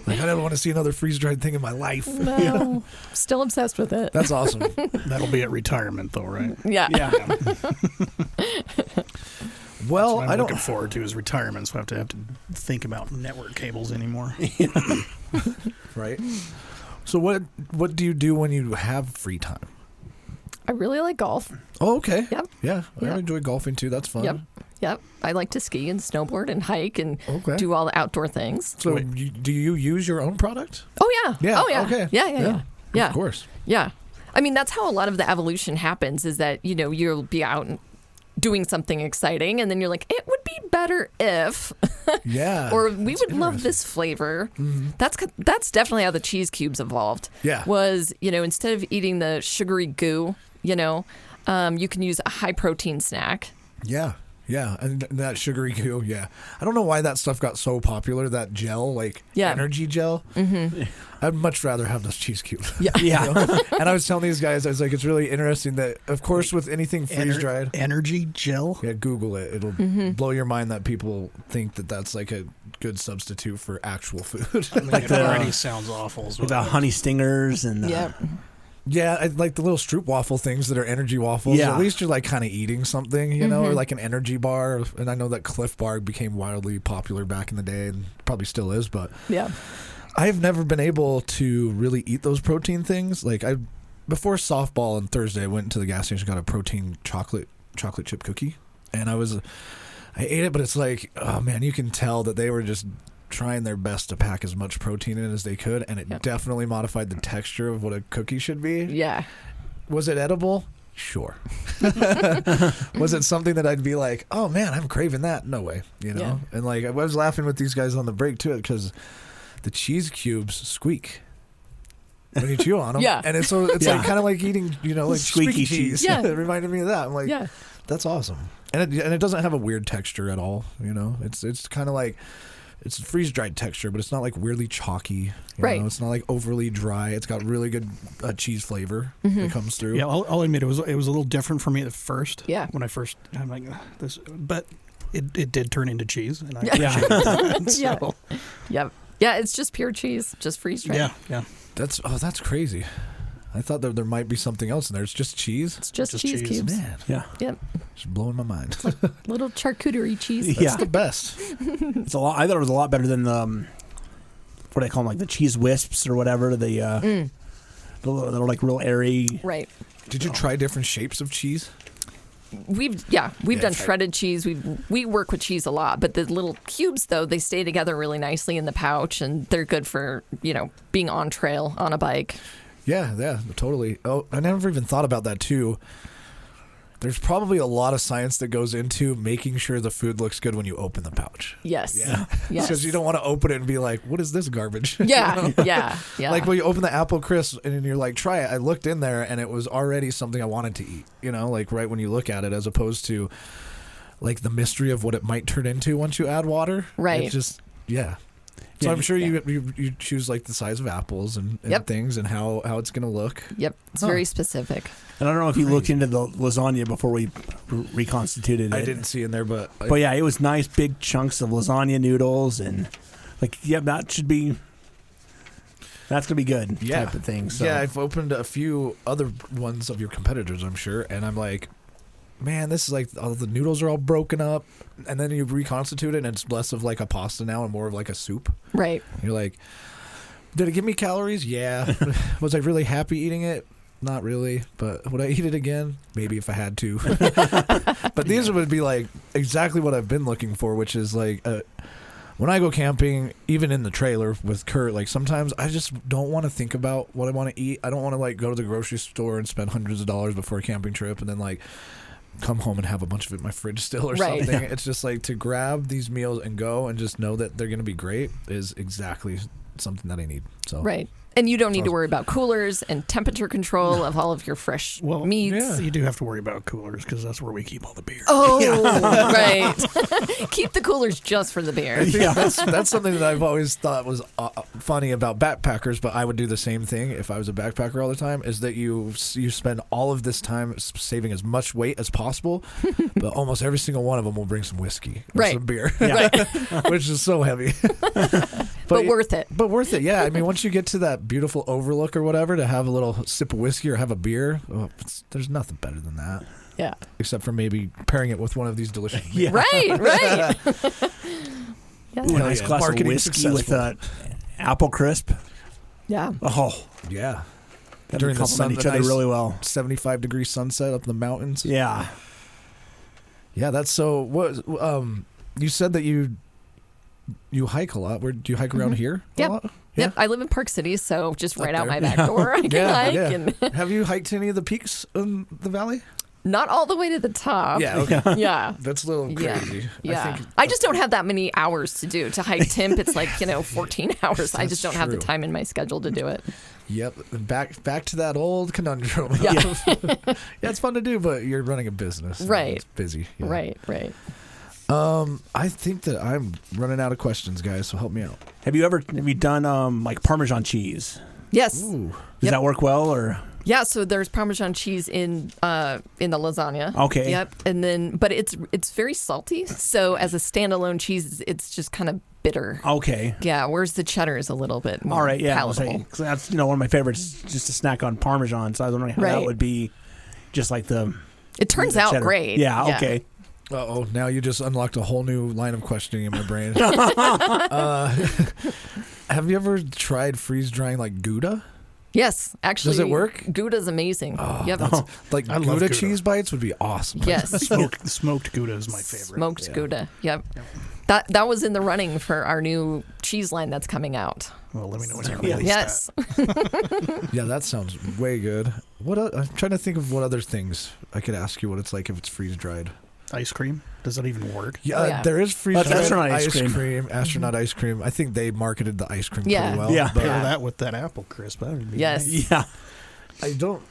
I don't want to see another freeze-dried thing in my life. No. Still obsessed with it. That's awesome. That'll be at retirement, though, right? Yeah. Yeah. Well, What I I'm don't. looking forward to is retirement, so I have to think about network cables anymore. Right. So what do you do when you have free time? I really like golf. Oh, okay. Yep. Yeah, I Yep. enjoy golfing too. That's fun. Yep. Yep. I like to ski and snowboard and hike and Okay. do all the outdoor things. So do you use your own product? Oh yeah. Yeah, Oh yeah. okay. Yeah. Yeah. Of course. Yeah. I mean, that's how a lot of the evolution happens is that, you'll be out and doing something exciting and then you're like, it would be better if, Yeah. or we That's would love interesting. this flavor. That's definitely how the cheese cubes evolved. Yeah. Was, instead of eating the sugary goo, you can use a high protein snack. Yeah. Yeah, and that sugary goo, yeah. I don't know why that stuff got so popular, that gel, energy gel. Mm-hmm. I'd much rather have those cheese cubes. Yeah. Yeah. And I was telling these guys, I was like, it's really interesting that, of course, with anything freeze-dried. Energy gel? Yeah, Google it. It'll blow your mind that people think that that's a good substitute for actual food. It already sounds awful. With the honey stingers and Yeah. Yeah, I like the little Stroop waffle things that are energy waffles. Yeah. At least you're kind of eating something, or like an energy bar. And I know that Cliff Bar became wildly popular back in the day and probably still is, but Yeah. I've never been able to really eat those protein things. Before softball on Thursday, I went into the gas station, got a protein chocolate chip cookie, and I ate it, but it's oh man, you can tell that they were just trying their best to pack as much protein in as they could, and it definitely modified the texture of what a cookie should be. Yeah. Was it edible? Sure. Was it something that I'd be like, oh man, I'm craving that? No way. Yeah. And I was laughing with these guys on the break too, because the cheese cubes squeak when you chew on them. Yeah. And it's kind of like eating, like Squeaky squeaky cheese. cheese. Yeah. It reminded me of that. I'm like, Yeah. That's awesome. And it doesn't have a weird texture at all. You know, it's kind of like it's a freeze dried texture, but it's not like weirdly chalky. You Right. know? It's not like overly dry. It's got really good cheese flavor that comes through. Yeah, I'll admit it was a little different for me at first. Yeah. When I'm like this, but it did turn into cheese, and I Yeah. appreciated that. So, Yep. Yeah, it's just pure cheese, just freeze dried. yeah. That's crazy. I thought that there might be something else in there. It's just cheese. It's just cheese cheese. cubes. Man, Yeah. Yep. it's blowing my mind. Little charcuterie cheese. That's Yeah. the best. It's a lot. I thought it was a lot better than the what do they call them, like the cheese wisps or whatever. The they're like real airy. Right. Did you try different shapes of cheese? We've Yeah, done try- shredded cheese. We work with cheese a lot, but the little cubes though, they stay together really nicely in the pouch, and they're good for being on trail on a bike. Yeah, totally. Oh, I never even thought about that too. There's probably a lot of science that goes into making sure the food looks good when you open the pouch. Yes. Yeah. Yes. Because you don't want to open it and be like, what is this garbage? Yeah. Yeah. Yeah. Like when you open the apple crisp and you're like, try it. I looked in there and it was already something I wanted to eat, like right when you look at it, as opposed to like the mystery of what it might turn into once you add water. Right. It's just, yeah. So Yeah, I'm sure yeah. you choose like the size of apples and Yep. things and how it's going to look. Yep. It's Huh. very specific. And I don't know if you looked into the lasagna before we reconstituted it. I didn't see in there, but But yeah, it was nice big chunks of lasagna noodles and that's gonna be good type of thing. So. Yeah, I've opened a few other ones of your competitors, I'm sure, and I'm like, man, this is like all the noodles are all broken up, and then you reconstitute it, and it's less of like a pasta now and more of like a soup. Right. You're like, did it give me calories? Yeah. Was I really happy eating it? Not really, but would I eat it again? Maybe if I had to. But these would be like exactly what I've been looking for, which is like when I go camping, even in the trailer with Kurt, like sometimes I just don't want to think about what I want to eat. I don't want to like go to the grocery store and spend hundreds of dollars before a camping trip and then like come home and have a bunch of it in my fridge still or Right. something. It's just like to grab these meals and go and just know that they're going to be great is exactly something that I need. So Right. And you don't need to worry about coolers and temperature control of all of your fresh meats. yeah. You do have to worry about coolers because that's where we keep all the beer. Oh, right. Keep the coolers just for the beer. Yeah, that's something that I've always thought was funny about backpackers, but I would do the same thing if I was a backpacker all the time, is that you spend all of this time saving as much weight as possible, but almost every single one of them will bring some whiskey or Right. some beer, Right. which is so heavy. But worth it. But worth it, yeah. I mean, once you get to that beautiful overlook or whatever, to have a little sip of whiskey or have a beer, there's nothing better than that. Yeah. Except for maybe pairing it with one of these delicious meals. Yeah. Right, right. Yeah. Ooh, a nice yeah. glass Marketing of whiskey with successful. apple crisp. Yeah. Oh, Yeah. that During would the complement sun, each the other nice really well. 75-degree sunset up in the mountains. Yeah. Yeah, that's so. What? You said that you hike a lot. Where do you hike around here? a Yep. lot? Yep. I live in Park City, so just right out there. my back door, I can hike. And Have you hiked any of the peaks in the valley? not all the way to the top. Yeah. Okay. Yeah. That's a little Yeah. crazy. Yeah. I think, I just don't have that many hours to do. To hike Timp, it's like, 14 hours. I just That's don't have the true. time in my schedule to do it. Yep. And back to that old conundrum. Yeah. Yeah, it's fun to do, but you're running a business. and Right. It's busy. Yeah. Right, right. I think that I'm running out of questions, guys. So help me out. Have you done like Parmesan cheese? Yes. Ooh. Does Yep. that work well or? Yeah, so there's Parmesan cheese in the lasagna. Okay. Yep. And then but it's very salty. So as a standalone cheese, it's just kind of bitter. Okay. Yeah, whereas the cheddar is a little bit more All right. Yeah. palatable. 'Cause that's one of my favorites, just to snack on Parmesan. So I was wondering how that Right. would be, just like the. It turns the out cheddar. great. Yeah. Okay. Uh-oh, now you just unlocked a whole new line of questioning in my brain. Have you ever tried freeze drying like Gouda? Yes, actually. Does it work? Gouda's amazing. Yep. Like I love Gouda Gouda. cheese bites would be awesome. Yes. Smoked Gouda is my favorite. Smoked Gouda. Yep. That was in the running for our new cheese line that's coming out. Well, let me know when you Yeah. release Yes. Yeah, that sounds way good. I'm trying to think of what other things I could ask you what it's like if it's freeze dried. that. Ice cream? Does that even work? Yeah, Oh, yeah. there is freeze That's dried astronaut ice ice cream. cream. Astronaut ice cream. I think they marketed the ice cream Yeah. pretty well. Yeah. but Pair that with that apple crisp. That would be Yes. nice. Yeah. I don't.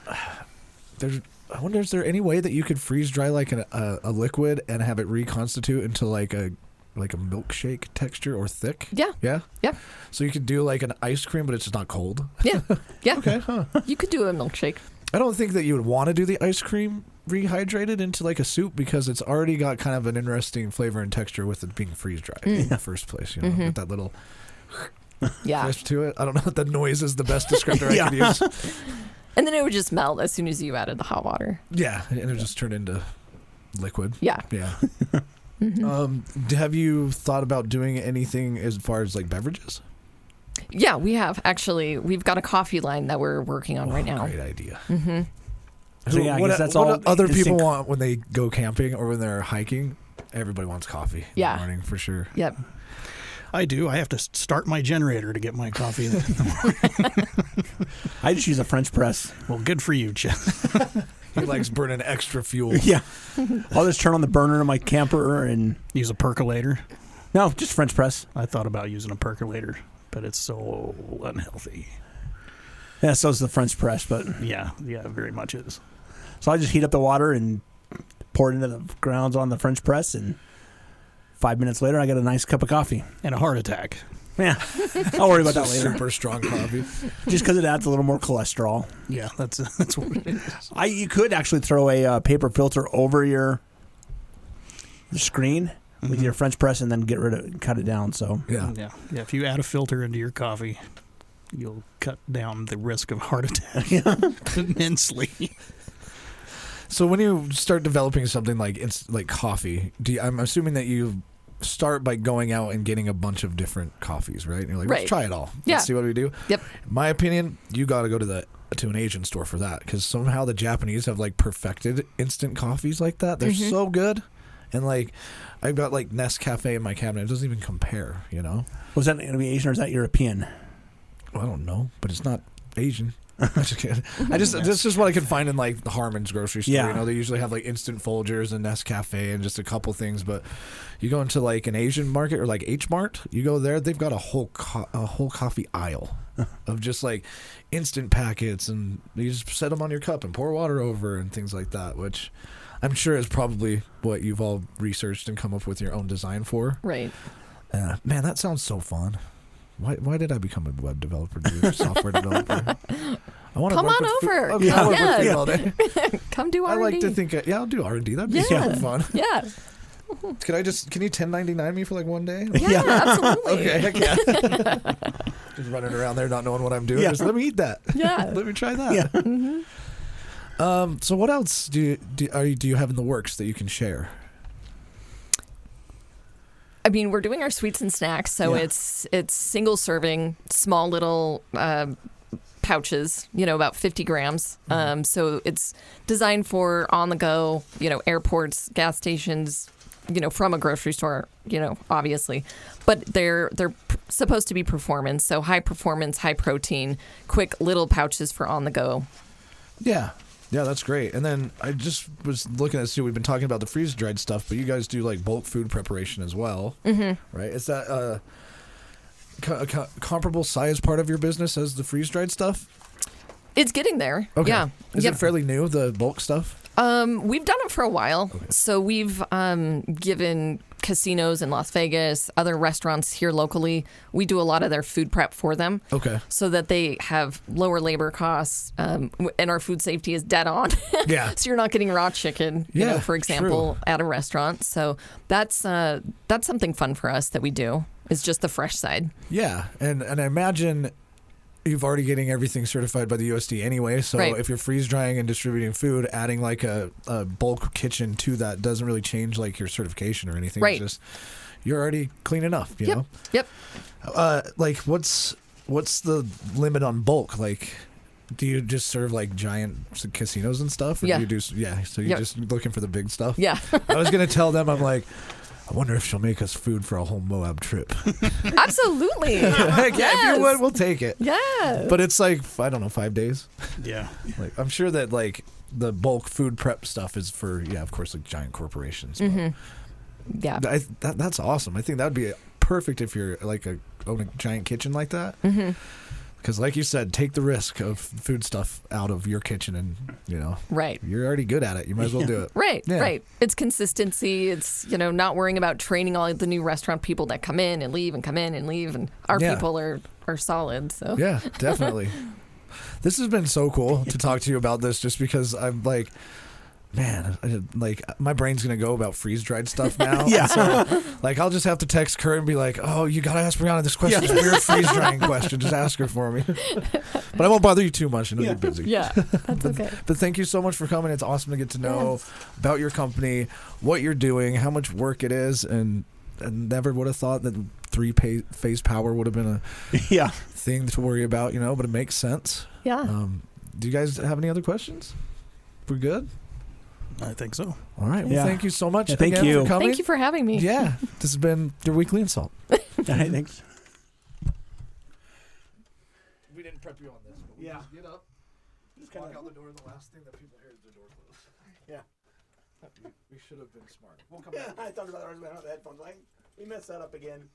I wonder, is there any way that you could freeze dry like a liquid and have it reconstitute into like a milkshake texture or thick? Yeah. Yeah? Yeah. So you could do like an ice cream, but it's just not cold? Yeah. Yeah. Okay, huh. You could do a milkshake. I don't think that you would want to do the ice cream rehydrated into like a soup because it's already got kind of an interesting flavor and texture with it being freeze dried in the first place. You know, with that little crisp to it. I don't know if the noise is the best descriptor I could use. And then it would just melt as soon as you added the hot water. Yeah, and it would just turn into liquid. Yeah. Yeah. Have you thought about doing anything as far as like beverages? Yeah, we have. Actually, we've got a coffee line that we're working on right now. Great idea. Mm-hmm. So yeah, I guess that's what all do other people instant- want when they go camping or when they're hiking? Everybody wants coffee in the morning for sure. Yep. I do. I have to start my generator to get my coffee in the morning. I just use a French press. Well, good for you, Chet. He likes burning extra fuel. Yeah. I'll just turn on the burner in my camper and... Use a percolator. No, just French press. I thought about using a percolator, but it's so unhealthy. Yeah, so is the French press, but... Yeah, very much is. So I just heat up the water and pour it into the grounds on the French press, and 5 minutes later, I got a nice cup of coffee. And a heart attack. Yeah. I'll worry about that Just later. super strong coffee. Just because it adds a little more cholesterol. Yeah, that's what it is. You could actually throw a paper filter over your screen with your French press and then cut it down. So Yeah. If you add a filter into your coffee, you'll cut down the risk of heart attack immensely. So when you start developing something like coffee, I'm assuming that you start by going out and getting a bunch of different coffees, right? And you're like, let's try it all. Yeah. Let's see what we do. Yep. In my opinion, you got to go to an Asian store for that because somehow the Japanese have like perfected instant coffees like that. They're so good. And like, I've got like Nescafe in my cabinet. It doesn't even compare, you know? Was that going to be Asian or is that European? Well, I don't know, but it's not Asian. I'm just kidding. This is what I can find in like the Harmon's grocery store. Yeah. You know, they usually have like instant Folgers and Nescafe and just a couple things. But you go into like an Asian market or like H Mart, you go there, they've got a whole coffee aisle of just like instant packets, and you just set them on your cup and pour water over and things like that, which I'm sure is probably what you've all researched and come up with your own design for. Right. Man, that sounds so fun. Why did I become a web developer, software developer? I want to Come work on with over. Okay, I work with food Yeah. all day. Come do I R&D. like to think, I'll do R&D. That'd be Yeah. super fun. Yeah. Can you 1099 me for like one day? Yeah, absolutely. Okay, heck yeah. Just running around there not knowing what I'm doing. Yeah. Just let me eat that. Yeah. Let me try that. Yeah. So what else do you have in the works that you can share? I mean, we're doing our sweets and snacks, so it's single serving, small little pouches, about 50 grams. So it's designed for on the go, airports, gas stations, from a grocery store, obviously. But they're supposed to be performance, so high performance, high protein, quick little pouches for on the go. Yeah. Yeah, that's great. And then I just was looking at, we've been talking about the freeze-dried stuff, but you guys do like bulk food preparation as well, right? Is that a comparable size part of your business as the freeze-dried stuff? It's getting there. Okay. Yeah. Is it fairly new, the bulk stuff? We've done it for a while. Okay. So we've given casinos in Las Vegas, other restaurants here locally, we do a lot of their food prep for them. Okay. So that they have lower labor costs, and our food safety is dead on. Yeah. So you're not getting raw chicken, for example, at a restaurant. So that's something fun for us that we do, is just the fresh side. Yeah. And I imagine you've already getting everything certified by the USDA anyway, so if you're freeze drying and distributing food, adding like a bulk kitchen to that doesn't really change like your certification or anything. Right. It's just you're already clean enough, you know? Yep. Like what's the limit on bulk? Like, do you just serve like giant casinos and stuff? Or do you do, so you're just looking for the big stuff? Yeah. I was going to tell them, I'm like, I wonder if she'll make us food for a whole Moab trip. Absolutely. Heck yeah, if you would, we'll take it. Yeah. But it's like, I don't know, 5 days. Yeah. Like, I'm sure that like the bulk food prep stuff is for, of course, like giant corporations. Yeah. That's awesome. I think that would be perfect if you're like own a giant kitchen like that. Because like you said, take the risk of food stuff out of your kitchen, and Right. you're already good at it. You might as well do it. Right, Yeah. right. It's consistency. It's, not worrying about training all the new restaurant people that come in and leave and come in and leave. And our Yeah. people are solid. So Yeah, definitely. This has been so cool to talk to you about this, just because I'm like, man, my brain's gonna go about freeze dried stuff now. Yeah. So, I'll just have to text Kurt and be like, "Oh, you gotta ask Brianna this question. This weird freeze drying question. Just ask her for me." But I won't bother you too much. I know you're busy. yeah, that's okay. But thank you so much for coming. It's awesome to get to know about your company, what you're doing, how much work it is, and never would have thought that three-phase power would have been a thing to worry about, but it makes sense. Yeah. Do you guys have any other questions? We're good? I think so. All right. Well, thank you so much. Yeah, thank again you. for coming. Thank you for having me. Yeah. This has been your weekly insult. Thanks. We didn't prep you on this, but just get up. Just walk out the door. The last thing that people hear is the door close. Yeah. We should have been smart. We'll come back. I thought about the headphones. We messed that up again.